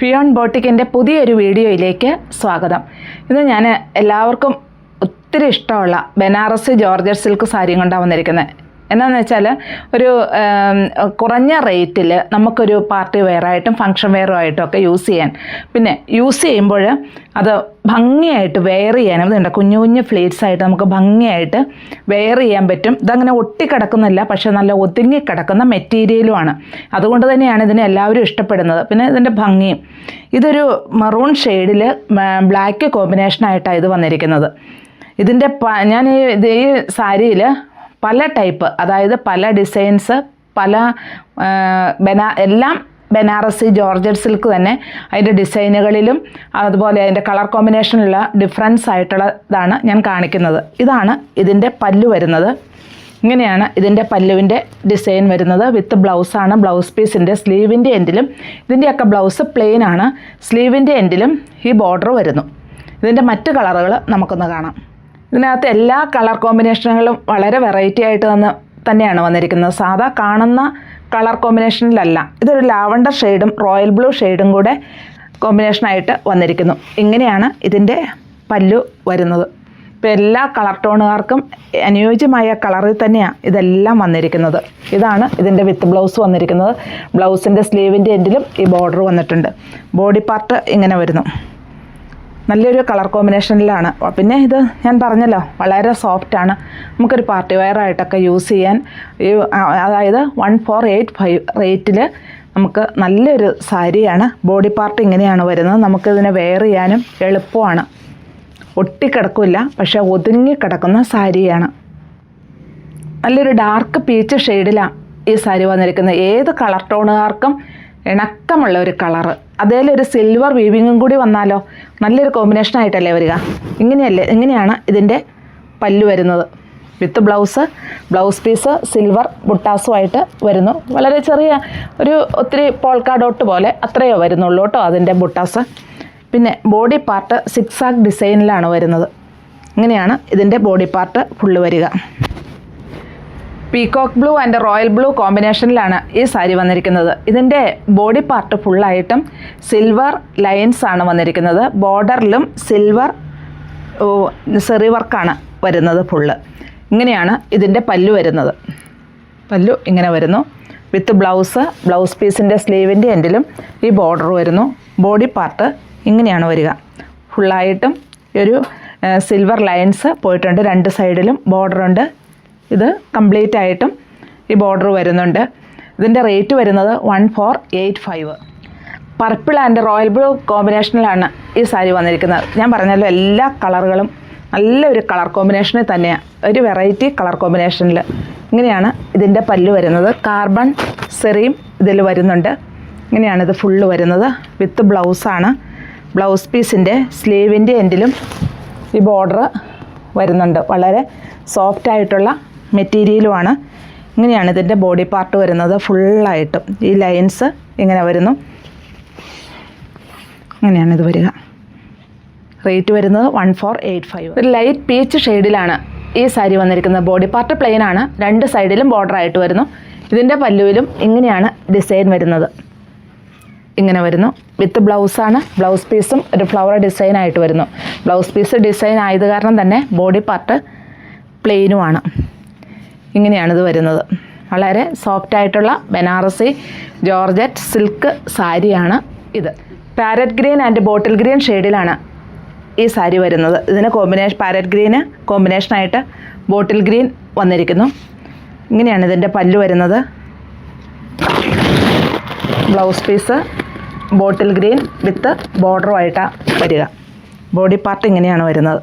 ഫിയോൺ ബോട്ടിക്കിൻ്റെ പുതിയൊരു വീഡിയോയിലേക്ക് സ്വാഗതം. ഇന്ന് ഞാൻ എല്ലാവർക്കും ഒത്തിരി ഇഷ്ടമുള്ള ബനാറസി ജോർജറ്റ് സിൽക്ക് സാരിയും കൊണ്ടാണ് വന്നിരിക്കുന്നത്. എന്താണെന്ന് വെച്ചാൽ ഒരു കുറഞ്ഞ റേറ്റിൽ നമുക്കൊരു പാർട്ടി വെയറായിട്ടും ഫങ്ഷൻ വെയറുമായിട്ടും ഒക്കെ യൂസ് ചെയ്യാൻ, പിന്നെ യൂസ് ചെയ്യുമ്പോൾ അത് ഭംഗിയായിട്ട് വെയർ ചെയ്യാൻ, അതുണ്ട് കുഞ്ഞു കുഞ്ഞു ഫ്ലീറ്റ്സ് ആയിട്ട് നമുക്ക് ഭംഗിയായിട്ട് വെയർ ചെയ്യാൻ പറ്റും. ഇതങ്ങനെ ഒട്ടിക്കിടക്കുന്നില്ല, പക്ഷേ നല്ല ഒതുങ്ങിക്കിടക്കുന്ന മെറ്റീരിയലുമാണ്. അതുകൊണ്ട് തന്നെയാണ് ഇതിനെ എല്ലാവരും ഇഷ്ടപ്പെടുന്നത്. പിന്നെ ഇതിൻ്റെ ഭംഗിയും, ഇതൊരു മെറൂൺ ഷെയ്ഡിൽ ബ്ലാക്ക് കോമ്പിനേഷനായിട്ടാണ് ഇത് വന്നിരിക്കുന്നത്. ഇതിൻ്റെ ഞാൻ ഈ സാരിയിൽ പല ടൈപ്പ്, അതായത് പല ഡിസൈൻസ്, പല എല്ലാം ബനാറസി ജോർജറ്റ് സിൽക്ക് തന്നെ അതിൻ്റെ ഡിസൈനുകളിലും അതുപോലെ അതിൻ്റെ കളർ കോമ്പിനേഷനിലുള്ള ഡിഫറൻസ് ആയിട്ടുള്ളതാണ് ഞാൻ കാണിക്കുന്നത്. ഇതാണ് ഇതിൻ്റെ പല്ലു വരുന്നത്. ഇങ്ങനെയാണ് ഇതിൻ്റെ പല്ലുവിൻ്റെ ഡിസൈൻ വരുന്നത്. വിത്ത് ബ്ലൗസാണ്. ബ്ലൗസ് പീസിൻ്റെ സ്ലീവിൻ്റെ എൻഡിലും, ഇതിൻ്റെയൊക്കെ ബ്ലൗസ് പ്ലെയിൻ ആണ്, സ്ലീവിൻ്റെ എൻഡിലും ഈ ബോർഡർ വരുന്നു. ഇതിൻ്റെ മറ്റ് കളറുകൾ നമുക്കൊന്ന് കാണാം. ഇതിനകത്ത് എല്ലാ കളർ കോമ്പിനേഷനുകളും വളരെ വെറൈറ്റി ആയിട്ട് തന്നെയാണ് വന്നിരിക്കുന്നത്. സാധാ കാണുന്ന കളർ കോമ്പിനേഷനിലല്ല. ഇതൊരു ലാവണ്ടർ ഷെയ്ഡും റോയൽ ബ്ലൂ ഷെയ്ഡും കൂടെ കോമ്പിനേഷനായിട്ട് വന്നിരിക്കുന്നു. ഇങ്ങനെയാണ് ഇതിൻ്റെ പല്ലു വരുന്നത്. ഇപ്പോൾ എല്ലാ കളർ ടോണുകാർക്കും അനുയോജ്യമായ കളറിൽ തന്നെയാണ് ഇതെല്ലാം വന്നിരിക്കുന്നത്. ഇതാണ് ഇതിൻ്റെ വിത്ത് ബ്ലൗസ് വന്നിരിക്കുന്നത്. ബ്ലൗസിൻ്റെ സ്ലീവിൻ്റെ എൻഡിലും ഈ ബോർഡർ വന്നിട്ടുണ്ട്. ബോഡി പാർട്ട് ഇങ്ങനെ വരുന്നു. നല്ലൊരു കളർ കോമ്പിനേഷനിലാണ്. പിന്നെ ഇത് ഞാൻ പറഞ്ഞല്ലോ, വളരെ സോഫ്റ്റാണ്. നമുക്കൊരു പാർട്ടി വെയറായിട്ടൊക്കെ യൂസ് ചെയ്യാൻ, അതായത് 1485 റേറ്റിൽ നമുക്ക് നല്ലൊരു സാരിയാണ്. ബോഡി പാർട്ട് ഇങ്ങനെയാണ് വരുന്നത്. നമുക്കിതിനെ വെയർ ചെയ്യാനും എളുപ്പമാണ്. ഒട്ടിക്കിടക്കില്ല, പക്ഷേ ഒതുങ്ങിക്കിടക്കുന്ന സാരിയാണ്. നല്ലൊരു ഡാർക്ക് പീച്ച് ഷെയ്ഡിലാണ് ഈ സാരി വന്നിരിക്കുന്നത്. ഏത് കളർ ടോണുകാർക്കും ഇണക്കമുള്ള ഒരു കളറ്, അതേലൊരു സിൽവർ വീവിങ്ങും കൂടി വന്നാലോ നല്ലൊരു കോമ്പിനേഷനായിട്ടല്ലേ വരിക. ഇങ്ങനെയാണ് ഇതിൻ്റെ പല്ലു വരുന്നത്. വിത്ത് ബ്ലൗസ് പീസ് സിൽവർ ബുട്ടാസുമായിട്ട് വരുന്നു. വളരെ ചെറിയ ഒരു ഒത്തിരി പോൾക്കാ ഡോട്ട് പോലെ അത്രയോ വരുന്നുള്ളൂ കേട്ടോ അതിൻ്റെ ബുട്ടാസ്. പിന്നെ ബോഡി പാർട്ട് സിക്സാക് ഡിസൈനിലാണ് വരുന്നത്. ഇങ്ങനെയാണ് ഇതിൻ്റെ ബോഡി പാർട്ട് ഫുള്ള് വരിക. Peacock blue and royal blue കോമ്പിനേഷനിലാണ് ഈ സാരി വന്നിരിക്കുന്നത്. ഇതിൻ്റെ ബോഡി പാർട്ട് ഫുള്ളായിട്ടും സിൽവർ ലൈൻസ് ആണ് വന്നിരിക്കുന്നത്. ബോർഡറിലും സിൽവർ സെറി വർക്കാണ് വരുന്നത് ഫുള്ള്. ഇങ്ങനെയാണ് ഇതിൻ്റെ പല്ലു വരുന്നത്. പല്ലു ഇങ്ങനെ വരുന്നു. വിത്ത് ബ്ലൗസ് പീസിൻ്റെ സ്ലീവിൻ്റെ എൻഡിലും ഈ ബോർഡർ വരുന്നു. ബോഡി പാർട്ട് ഇങ്ങനെയാണ് വരിക. ഫുള്ളായിട്ടും ഒരു സിൽവർ ലൈൻസ് പോയിട്ടുണ്ട്. രണ്ട് സൈഡിലും ബോർഡറുണ്ട്. ഇത് കംപ്ലീറ്റ് ആയിട്ടും ഈ ബോർഡർ വരുന്നുണ്ട്. ഇതിൻ്റെ റേറ്റ് വരുന്നത് 1485. പർപ്പിൾ ആൻഡ് റോയൽ ബ്ലൂ കോമ്പിനേഷനിലാണ് ഈ സാരി വന്നിരിക്കുന്നത്. ഞാൻ പറഞ്ഞല്ലോ, എല്ലാ കളറുകളും നല്ലൊരു കളർ കോമ്പിനേഷനിൽ തന്നെയാണ്, ഒരു വെറൈറ്റി കളർ കോമ്പിനേഷനിൽ. ഇങ്ങനെയാണ് ഇതിൻ്റെ പല്ലു വരുന്നത്. കാർബൺ സെറിയും ഇതിൽ വരുന്നുണ്ട്. ഇങ്ങനെയാണ് ഇത് ഫുള്ള് വരുന്നത്. വിത്ത് ബ്ലൗസാണ്. ബ്ലൗസ് പീസിൻ്റെ സ്ലീവിൻ്റെ എൻഡിലും ഈ ബോർഡർ വരുന്നുണ്ട്. വളരെ സോഫ്റ്റായിട്ടുള്ള മെറ്റീരിയലുമാണ്. ഇങ്ങനെയാണ് ഇതിൻ്റെ ബോഡി പാർട്ട് വരുന്നത്. ഫുള്ളായിട്ടും ഈ ലൈൻസ് ഇങ്ങനെ വരുന്നു. ഇങ്ങനെയാണ് ഇത് വരിക. റേറ്റ് വരുന്നത് 1485. ഒരു ലൈറ്റ് പീച്ച് ഷെയ്ഡിലാണ് ഈ സാരി വന്നിരിക്കുന്നത്. ബോഡി പാർട്ട് പ്ലെയിൻ ആണ്. രണ്ട് സൈഡിലും ബോർഡറായിട്ട് വരുന്നു. ഇതിൻ്റെ പല്ലുവിലും ഇങ്ങനെയാണ് ഡിസൈൻ വരുന്നത്. ഇങ്ങനെ വരുന്നു. വിത്ത് ബ്ലൗസാണ്. ബ്ലൗസ് പീസും ഒരു ഫ്ലവർ ഡിസൈനായിട്ട് വരുന്നു. ബ്ലൗസ് പീസ് ഡിസൈൻ ആയത് കാരണം തന്നെ ബോഡി പാർട്ട് പ്ലെയിനുമാണ്. ഇങ്ങനെയാണിത് വരുന്നത്. വളരെ സോഫ്റ്റായിട്ടുള്ള ബനാറസി ജോർജറ്റ് സിൽക്ക് സാരിയാണ് ഇത്. Parrot green and bottle green ഷെയ്ഡിലാണ് ഈ സാരി വരുന്നത്. ഇതിന് പാരറ്റ് ഗ്രീന് കോമ്പിനേഷനായിട്ട് ബോട്ടിൽ ഗ്രീൻ വന്നിരിക്കുന്നു. ഇങ്ങനെയാണ് ഇതിൻ്റെ പല്ലു വരുന്നത്. Blouse piece bottle green with ബോർഡറുമായിട്ടാണ് വരിക. ബോഡി പാർട്ട് ഇങ്ങനെയാണ് വരുന്നത്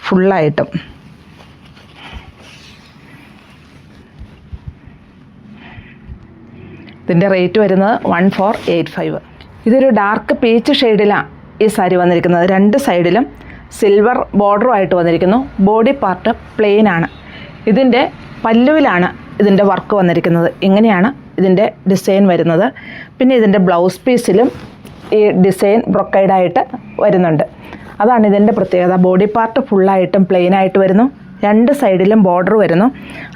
ഫുള്ളായിട്ടും. ഇതിൻ്റെ റേറ്റ് വരുന്നത് 1485. ഇതൊരു ഡാർക്ക് പീച്ച് ഷെയ്ഡിലാണ് ഈ സാരി വന്നിരിക്കുന്നത്. രണ്ട് സൈഡിലും സിൽവർ ബോർഡറുമായിട്ട് വന്നിരിക്കുന്നു. ബോഡി പാർട്ട് പ്ലെയിൻ ആണ്. ഇതിൻ്റെ പല്ലുവിലാണ് ഇതിൻ്റെ വർക്ക് വന്നിരിക്കുന്നത്. ഇങ്ങനെയാണ് ഇതിൻ്റെ ഡിസൈൻ വരുന്നത്. പിന്നെ ഇതിൻ്റെ ബ്ലൗസ് പീസിലും ഈ ഡിസൈൻ ബ്രൊക്കൈഡായിട്ട് വരുന്നുണ്ട്. അതാണ് ഇതിൻ്റെ പ്രത്യേകത. ബോഡി പാർട്ട് ഫുള്ളായിട്ടും പ്ലെയിനായിട്ട് വരുന്നു. രണ്ട് സൈഡിലും ബോർഡർ വരുന്നു.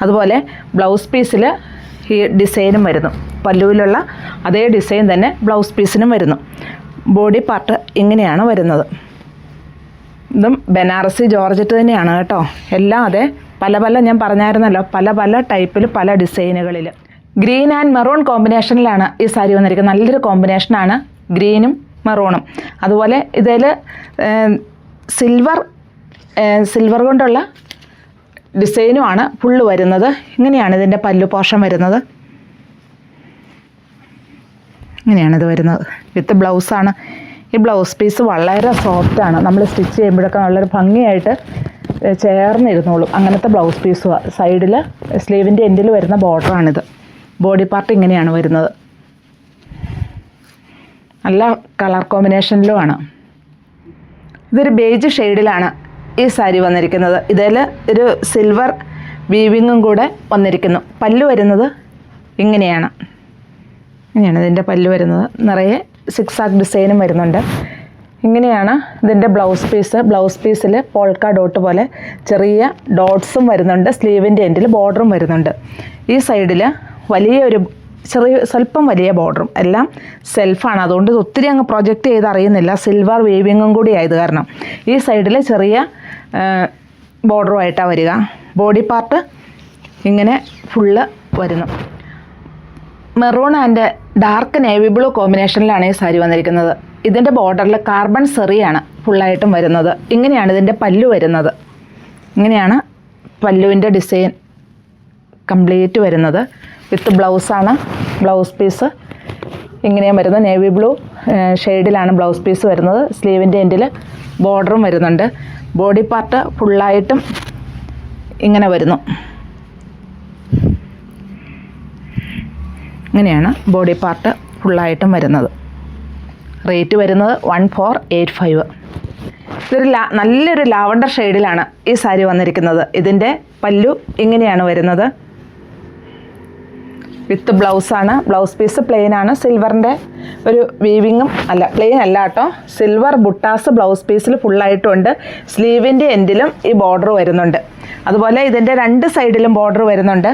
അതുപോലെ ബ്ലൗസ് പീസിൽ ഈ ഡിസൈനും വരുന്നു. പല്ലുവിലുള്ള അതേ ഡിസൈൻ തന്നെ ബ്ലൗസ് പീസിനും വരുന്നു. ബോഡി പാർട്ട് ഇങ്ങനെയാണ് വരുന്നത്. ഇതും ബനാറസി ജോർജറ്റ് തന്നെയാണ് കേട്ടോ. എല്ലാം അതെ പല പല ഞാൻ പറഞ്ഞായിരുന്നല്ലോ, പല പല ടൈപ്പിൽ പല ഡിസൈനുകളിൽ. ഗ്രീൻ ആൻഡ് മെറൂൺ കോമ്പിനേഷനിലാണ് ഈ സാരി വന്നിരിക്കുന്നത്. നല്ലൊരു കോമ്പിനേഷനാണ് ഗ്രീനും മെറൂണും. അതുപോലെ ഇതിൽ സിൽവർ കൊണ്ടുള്ള ഡിസൈനുമാണ് ഫുള്ള് വരുന്നത്. ഇങ്ങനെയാണ് ഇതിൻ്റെ പല്ലു പോർഷൻ വരുന്നത്. ഇങ്ങനെയാണിത് വരുന്നത്. വിത്ത് ബ്ലൗസാണ്. ഈ ബ്ലൗസ് പീസ് വളരെ സോഫ്റ്റാണ്. നമ്മൾ സ്റ്റിച്ച് ചെയ്യുമ്പോഴൊക്കെ വളരെ ഭംഗിയായിട്ട് ചേർന്നിരുന്നോളും. അങ്ങനത്തെ ബ്ലൗസ് പീസുമാണ്. സൈഡിൽ സ്ലീവിൻ്റെ എൻഡിൽ വരുന്ന ബോർഡറാണിത്. ബോഡി പാർട്ട് ഇങ്ങനെയാണ് വരുന്നത്. നല്ല കളർ കോമ്പിനേഷനിലുമാണ്. ഇതൊരു ബേജ് ഷെയ്ഡിലാണ് ഈ സാരി വന്നിരിക്കുന്നത്. ഇതിൽ ഒരു സിൽവർ വീവിങ്ങും കൂടെ വന്നിരിക്കുന്നു. പല്ലു വരുന്നത് ഇങ്ങനെയാണ്. ഇതിൻ്റെ പല്ലു വരുന്നത്. നിറയെ സിക്സാക് ഡിസൈനും വരുന്നുണ്ട്. ഇങ്ങനെയാണ് ഇതിൻ്റെ ബ്ലൗസ് പീസിൽ പോൾക്ക ഡോട്ട് പോലെ ചെറിയ ഡോട്ട്സും വരുന്നുണ്ട്. സ്ലീവിൻ്റെ എൻഡിൽ ബോർഡറും വരുന്നുണ്ട്. ഈ സൈഡിൽ സ്വല്പം വലിയ ബോർഡറും. എല്ലാം സെൽഫാണ്. അതുകൊണ്ട് ഒത്തിരി അങ്ങ് പ്രൊജക്റ്റ് ചെയ്ത് അറിയുന്നില്ല. സിൽവർ വീവിങ്ങും കൂടി ആയത് കാരണം ഈ സൈഡിൽ ചെറിയ ബോർഡറുമായിട്ടാണ് വരിക. ബോഡി പാർട്ട് ഇങ്ങനെ ഫുള്ള് വരുന്നു. Maroon and dark navy blue കോമ്പിനേഷനിലാണ് ഈ സാരി വന്നിരിക്കുന്നത്. ഇതിൻ്റെ ബോർഡറിൽ കാർബൺ സെറിയാണ് ഫുള്ളായിട്ടും വരുന്നത്. ഇങ്ങനെയാണ് ഇതിൻ്റെ പല്ലു വരുന്നത്. ഇങ്ങനെയാണ് പല്ലുവിൻ്റെ ഡിസൈൻ കംപ്ലീറ്റ് വരുന്നത്. വിത്ത് ബ്ലൗസാണ്. ബ്ലൗസ് പീസ് ഇങ്ങനെയും വരുന്നത്. നേവി ബ്ലൂ ഷെയ്ഡിലാണ് ബ്ലൗസ് പീസ് വരുന്നത്. സ്ലീവിൻ്റെ എൻഡിൽ ബോർഡറും വരുന്നുണ്ട്. ബോഡി പാർട്ട് ഫുള്ളായിട്ടും ഇങ്ങനെ വരുന്നു. ഇങ്ങനെയാണ് ബോഡി പാർട്ട് ഫുള്ളായിട്ടും വരുന്നത്. റേറ്റ് വരുന്നത് 1485. ഇതൊരു നല്ലൊരു ലാവണ്ടർ ഷെയ്ഡിലാണ് ഈ സാരി വന്നിരിക്കുന്നത്. ഇതിൻ്റെ പല്ലു ഇങ്ങനെയാണ് വരുന്നത്. വിത്ത് ബ്ലൗസാണ്. Blouse piece പ്ലെയിനാണ്. സിൽവറിൻ്റെ ഒരു വീവിങ്ങും അല്ല, പ്ലെയിൻ അല്ല കേട്ടോ. സിൽവർ ബുട്ടാസ് ബ്ലൗസ് പീസിൽ ഫുള്ളായിട്ടുണ്ട്. സ്ലീവിൻ്റെ എൻഡിലും ഈ ബോർഡർ വരുന്നുണ്ട്. അതുപോലെ ഇതിൻ്റെ രണ്ട് സൈഡിലും ബോർഡർ വരുന്നുണ്ട്.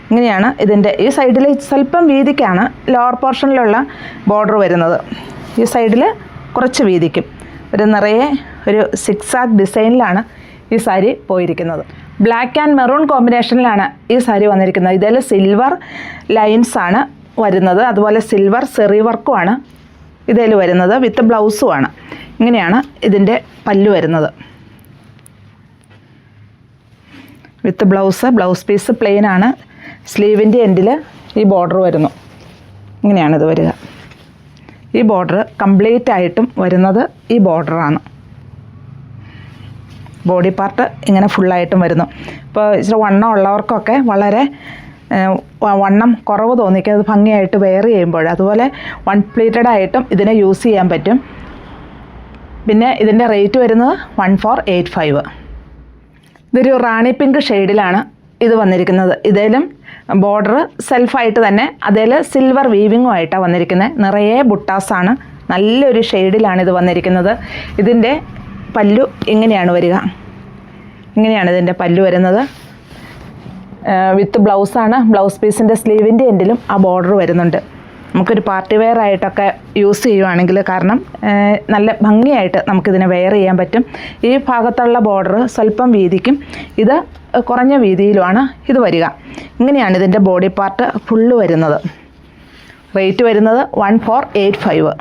ഇങ്ങനെയാണ് ഇതിൻ്റെ ഈ സൈഡിൽ സ്വല്പം വീതിക്കാണ് ലോവർ പോർഷനിലുള്ള ബോർഡർ വരുന്നത്. ഈ സൈഡിൽ കുറച്ച് വീതിക്കും. നിറയെ ഒരു സിക്സാക് ഡിസൈനിലാണ് ഈ സാരി പോയിരിക്കുന്നത്. ബ്ലാക്ക് ആൻഡ് മെറൂൺ കോമ്പിനേഷനിലാണ് ഈ സാരി വന്നിരിക്കുന്നത്. ഇതിൽ സിൽവർ ലൈൻസാണ് വരുന്നത്. അതുപോലെ സിൽവർ സെറി വർക്കുമാണ് ഇതിൽ വരുന്നത്. വിത്ത് ബ്ലൗസുമാണ്. ഇങ്ങനെയാണ് ഇതിൻ്റെ പല്ലു വരുന്നത്. വിത്ത് ബ്ലൗസ് പീസ് പ്ലെയിനാണ്. സ്ലീവിൻ്റെ എൻഡിൽ ഈ ബോർഡർ വരുന്നു. ഇങ്ങനെയാണിത് വരിക. ഈ ബോർഡർ കംപ്ലീറ്റ് ആയിട്ടും വരുന്നത് ഈ ബോർഡറാണ്. ബോഡി പാർട്ട് ഇങ്ങനെ ഫുള്ളായിട്ടും വരുന്നു. ഇപ്പോൾ ഇച്ചിരി വണ്ണം ഉള്ളവർക്കൊക്കെ വളരെ വണ്ണം കുറവ് തോന്നിക്കും അത് ഭംഗിയായിട്ട് വെയർ ചെയ്യുമ്പോൾ. അതുപോലെ വൺ പ്ലീറ്റഡ് ആയിട്ടും ഇതിനെ യൂസ് ചെയ്യാൻ പറ്റും. പിന്നെ ഇതിൻ്റെ റേറ്റ് വരുന്നത് 1485. ഇതൊരു റാണി പിങ്ക് ഷെയ്ഡിലാണ് ഇത് വന്നിരിക്കുന്നത്. ഇതിലും ബോർഡർ സെൽഫായിട്ട് തന്നെ അതിൽ സിൽവർ വീവിങ്ങുമായിട്ടാണ് വന്നിരിക്കുന്നത്. നിറയെ ബുട്ടാസാണ്. നല്ലൊരു ഷെയ്ഡിലാണ് ഇത് വന്നിരിക്കുന്നത്. ഇതിൻ്റെ പല്ലു ഇങ്ങനെയാണ് വരിക. ഇങ്ങനെയാണ് ഇതിൻ്റെ പല്ലു വരുന്നത്. വിത്ത് ബ്ലൗസാണ്. ബ്ലൗസ് പീസിൻ്റെ സ്ലീവിൻ്റെ എൻഡിലും ആ ബോർഡർ വരുന്നുണ്ട്. നമുക്കൊരു പാർട്ടി വെയർ ആയിട്ടൊക്കെ യൂസ് ചെയ്യുവാണെങ്കിൽ, കാരണം നല്ല ഭംഗിയായിട്ട് നമുക്കിതിനെ വെയർ ചെയ്യാൻ പറ്റും. ഈ ഭാഗത്തുള്ള ബോർഡർ സ്വല്പം വീതിക്കും. ഇത് കുറഞ്ഞ വീതിയിലുമാണ് ഇത് വരിക. ഇങ്ങനെയാണ് ഇതിൻ്റെ ബോഡി പാർട്ട് ഫുള്ള് വരുന്നത്. റേറ്റ് വരുന്നത് 1485.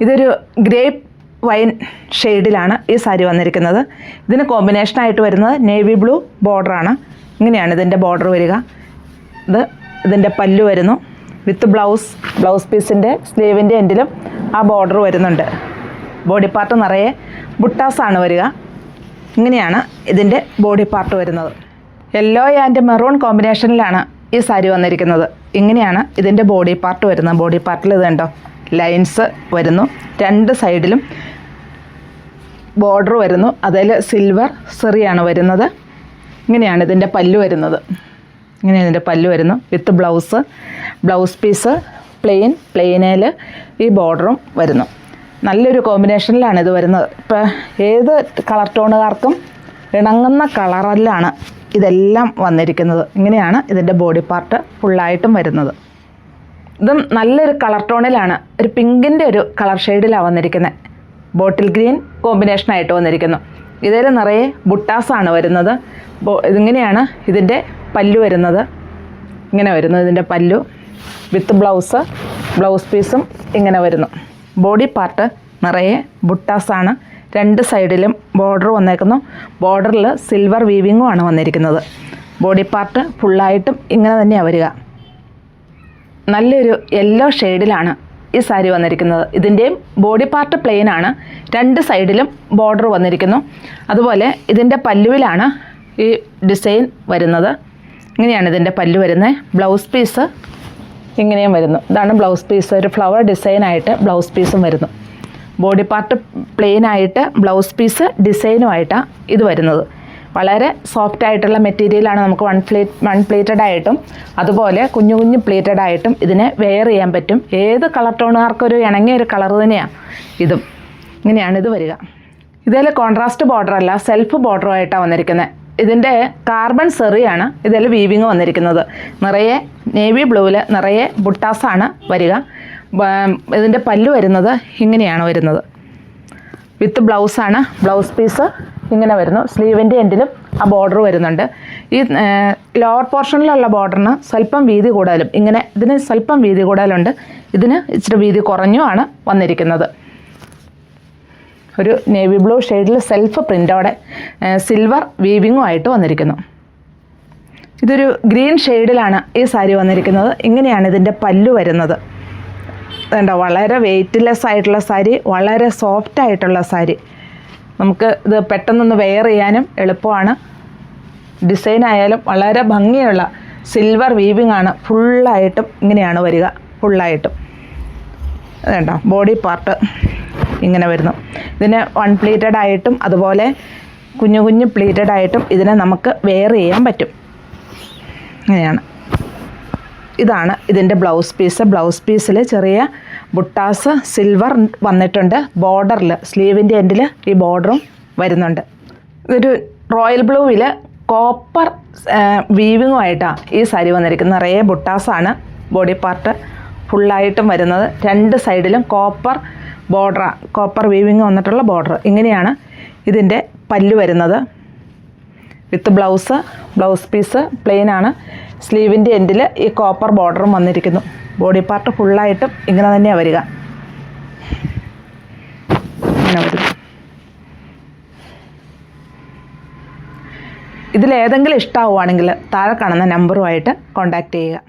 ഇതൊരു ഗ്രേപ്പ് വൈൻ ഷെയ്ഡിലാണ് ഈ സാരി വന്നിരിക്കുന്നത്. ഇതിന് കോമ്പിനേഷനായിട്ട് വരുന്നത് നേവി ബ്ലൂ ബോർഡറാണ്. ഇങ്ങനെയാണ് ഇതിൻ്റെ ബോർഡർ വരിക. ഇതിൻ്റെ പല്ലു വരുന്നു. വിത്ത് ബ്ലൗസ് പീസിൻ്റെ സ്ലീവിൻ്റെ എൻഡിലും ആ ബോർഡർ വരുന്നുണ്ട്. ബോഡി പാർട്ട് നിറയെ ബുട്ടാസാണ് വരിക. ഇങ്ങനെയാണ് ഇതിൻ്റെ ബോഡി പാർട്ട് വരുന്നത്. യെല്ലോ ആൻഡ് മെറൂൺ കോമ്പിനേഷനിലാണ് ഈ സാരി വന്നിരിക്കുന്നത്. ഇങ്ങനെയാണ് ഇതിൻ്റെ ബോഡി പാർട്ട് വരുന്നത്. ബോഡി പാർട്ടിൽ ഇത് കണ്ടോ ലൈൻസ് വരുന്നു. രണ്ട് സൈഡിലും ബോർഡർ വരുന്നു. അതിൽ സിൽവർ സെറിയാണ് വരുന്നത്. ഇങ്ങനെയാണ് ഇതിൻ്റെ പല്ലു വരുന്നത്. ഇങ്ങനെ ഇതിൻ്റെ പല്ലു വരുന്നു. വിത്ത് ബ്ലൗസ് പീസ് പ്ലെയിനേൽ ഈ ബോർഡറും വരുന്നു. നല്ലൊരു കോമ്പിനേഷനിലാണ് ഇത് വരുന്നത്. ഇപ്പോൾ ഏത് കളർ ടോണുകാർക്കും ഇണങ്ങുന്ന കളറിലാണ് ഇതെല്ലാം വന്നിരിക്കുന്നത്. ഇങ്ങനെയാണ് ഇതിൻ്റെ ബോഡി പാർട്ട് ഫുള്ളായിട്ടും വരുന്നത്. ഇതും നല്ലൊരു കളർ ടോണിലാണ്, ഒരു പിങ്കിൻ്റെ ഒരു കളർ ഷെയ്ഡിലാണ് വന്നിരിക്കുന്നത്. ബോട്ടിൽ ഗ്രീൻ കോമ്പിനേഷനായിട്ട് വന്നിരിക്കുന്നു. ഇതിൽ നിറയെ ബുട്ടാസാണ് വരുന്നത്. ഇതിങ്ങനെയാണ് ഇതിൻ്റെ പല്ലു വരുന്നത്. ഇങ്ങനെ വരുന്നു ഇതിൻ്റെ പല്ലു വിത്ത് ബ്ലൗസ് പീസും ഇങ്ങനെ വരുന്നു. ബോഡി പാർട്ട് നിറയെ ബുട്ടാസാണ്. 2 സൈഡിലും ബോർഡർ വന്നേക്കുന്നു. ബോർഡറിൽ സിൽവർ വീവിങ്ങും ആണ് വന്നിരിക്കുന്നത്. ബോഡി പാർട്ട് ഫുള്ളായിട്ടും ഇങ്ങനെ തന്നെയാണ് വരിക. നല്ലൊരു യെല്ലോ ഷെയ്ഡിലാണ് ഈ സാരി വന്നിരിക്കുന്നത്. ഇതിൻ്റെയും ബോഡി പാർട്ട് പ്ലെയിൻ ആണ്. 2 സൈഡിലും ബോർഡർ വന്നിരിക്കുന്നു. അതുപോലെ ഇതിൻ്റെ പല്ലുവിലാണ് ഈ ഡിസൈൻ വരുന്നത്. ഇങ്ങനെയാണ് ഇതിൻ്റെ പല്ലു വരുന്നത്. ബ്ലൗസ് പീസ് ഇങ്ങനെയും വരുന്നു. ഇതാണ് ബ്ലൗസ് പീസ്. ഒരു ഫ്ലവർ ഡിസൈനായിട്ട് ബ്ലൗസ് പീസും വരുന്നു. ബോഡി പാർട്ട് പ്ലെയിൻ ആയിട്ട് ബ്ലൗസ് പീസ് ഡിസൈനുമായിട്ടാണ് ഇത് വരുന്നത്. വളരെ സോഫ്റ്റ് ആയിട്ടുള്ള മെറ്റീരിയലാണ്. നമുക്ക് വൺ പ്ലേറ്റഡ് ആയിട്ടും അതുപോലെ കുഞ്ഞു പ്ലേറ്റഡ് ആയിട്ടും ഇതിനെ വെയർ ചെയ്യാൻ പറ്റും. ഏത് കളർ ടോണുകാർക്കൊരു ഇണങ്ങിയ ഒരു കളർ തന്നെയാണ് ഇതും. ഇങ്ങനെയാണ് ഇത് വരിക. ഇതിൽ കോൺട്രാസ്റ്റ് ബോർഡർ അല്ല, സെൽഫ് ബോർഡറുമായിട്ടാണ് വന്നിരിക്കുന്നത്. ഇതിൻ്റെ കാർബൺ സെറിയാണ് ഇതിൽ വീവിങ് വന്നിരിക്കുന്നത്. നിറയെ നേവി ബ്ലൂവിൽ നിറയെ ബുട്ടാസാണ് വരിക. ഇതിൻ്റെ പല്ലു വരുന്നത് ഇങ്ങനെയാണ് വരുന്നത്. വിത്ത് ബ്ലൗസാണ്. ബ്ലൗസ് പീസ് ഇങ്ങനെ വരുന്നു. സ്ലീവിൻ്റെ എൻഡിലും ആ ബോർഡർ വരുന്നുണ്ട്. ഈ ലോവർ പോർഷനിലുള്ള ബോർഡറിന് സ്വല്പം വീതി കൂടുതലും, ഇതിന് സ്വല്പം വീതി കൂടുതലുണ്ട്. ഇതിന് ഇച്ചിരി വീതി കുറഞ്ഞുമാണ് വന്നിരിക്കുന്നത്. ഒരു നേവി ബ്ലൂ ഷെയ്ഡിൽ സെൽഫ് പ്രിൻ്റോടെ സിൽവർ വീവിങ്ങും ആയിട്ട് വന്നിരിക്കുന്നു. ഇതൊരു ഗ്രീൻ ഷെയ്ഡിലാണ് ഈ സാരി വന്നിരിക്കുന്നത്. ഇങ്ങനെയാണ് ഇതിൻ്റെ പല്ലു വരുന്നത്. അതുണ്ടോ, വളരെ വെയ്റ്റ്ലെസ് ആയിട്ടുള്ള സാരി, വളരെ സോഫ്റ്റ് ആയിട്ടുള്ള സാരി. നമുക്ക് ഇത് പെട്ടെന്നൊന്ന് വെയർ ചെയ്യാനും എളുപ്പമാണ്. ഡിസൈൻ ആയാലും വളരെ ഭംഗിയുള്ള സിൽവർ വീവിങ് ആണ്. ഫുള്ളായിട്ടും ഇങ്ങനെയാണ് വരിക. ഫുള്ളായിട്ടും അതുണ്ടോ, ബോഡി പാർട്ട് ഇങ്ങനെ വരുന്നു. ഇതിന് വൺ പ്ലീറ്റഡ് ആയിട്ടും അതുപോലെ കുഞ്ഞു പ്ലീറ്റഡ് ആയിട്ടും ഇതിനെ നമുക്ക് വെയർ ചെയ്യാൻ പറ്റും. ഇങ്ങനെയാണ്. ഇതാണ് ഇതിൻ്റെ ബ്ലൗസ് പീസ്. ബ്ലൗസ് പീസിൽ ചെറിയ ബുട്ടാസ് സിൽവർ വന്നിട്ടുണ്ട്. ബോർഡറിൽ സ്ലീവിൻ്റെ എൻഡിൽ ഈ ബോർഡറും വരുന്നുണ്ട്. ഇതൊരു റോയൽ ബ്ലൂവിൽ കോപ്പർ വീവിങ്ങുമായിട്ടാണ് ഈ സാരി വന്നിരിക്കുന്നത്. നിറയെ ബുട്ടാസാണ് ബോഡി പാർട്ട് ഫുള്ളായിട്ടും വരുന്നത്. 2 സൈഡിലും കോപ്പർ വീവിങ് വന്നിട്ടുള്ള ബോർഡർ. ഇങ്ങനെയാണ് ഇതിൻ്റെ പല്ലു വരുന്നത്. വിത്ത് ബ്ലൗസ് പീസ് പ്ലെയിൻ ആണ്. സ്ലീവിൻ്റെ എൻഡിൽ ഈ കോപ്പർ ബോർഡറും വന്നിരിക്കുന്നു. ബോഡി പാർട്ട് ഫുള്ളായിട്ടും ഇങ്ങനെ തന്നെയാണ് വരിക. ഇങ്ങനെ വരും. ഇതിലേതെങ്കിലും ഇഷ്ടമാവുകയാണെങ്കിൽ താഴെ കാണുന്ന നമ്പറുമായിട്ട് കോൺടാക്റ്റ് ചെയ്യുക.